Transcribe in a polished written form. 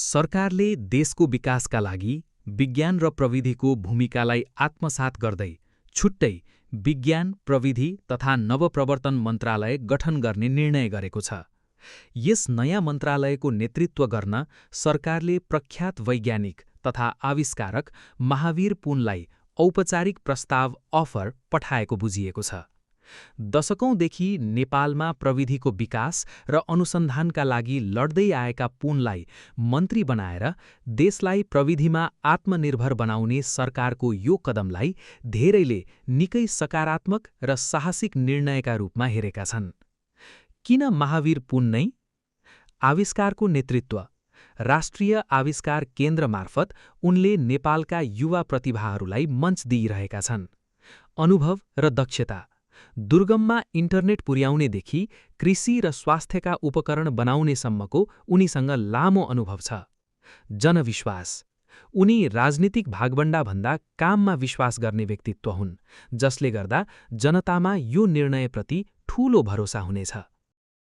सरकारले देशको विकासका लागि विज्ञान र प्रविधिको भूमिकालाई आत्मसात गर्दै छुट्टै विज्ञान, प्रविधि तथा नवप्रवर्तन मन्त्रालय गठन गर्ने निर्णय गरेको छ। यस नयाँ मन्त्रालयको नेतृत्व गर्न सरकारले प्रख्यात वैज्ञानिक तथा आविष्कारक महावीर पुनलाई औपचारिक प्रस्ताव अफर पठाएको बुझिएको छ। दशकौंदेखि नेपालमा प्रविधिको विकास र अनुसन्धानका लागि लड्दै आएका पुनलाई मन्त्री बनाएर देशलाई प्रविधिमा आत्मनिर्भर बनाउने सरकारको यो कदमलाई धेरैले निकै सकारात्मक र साहसिक निर्णयका रूपमा हेरेका छन्। किन महावीर पुन नै? आविष्कारको नेतृत्व। राष्ट्रिय आविष्कार केन्द्र मार्फत उनले नेपालका युवा प्रतिभाहरूलाई मञ्च दिइरहेका छन्। अनुभव र दक्षता। दुर्गममा इन्टरनेट पुर्याउनेदेखि कृषि र स्वास्थ्यका उपकरण बनाउनेसम्मको उनीसँग लामो अनुभव छ। जनविश्वास। उनी राजनीतिक भागबण्डाभन्दा काममा विश्वास गर्ने व्यक्तित्व हुन्, जसले गर्दा जनतामा यो निर्णयप्रति ठूलो भरोसा हुनेछ।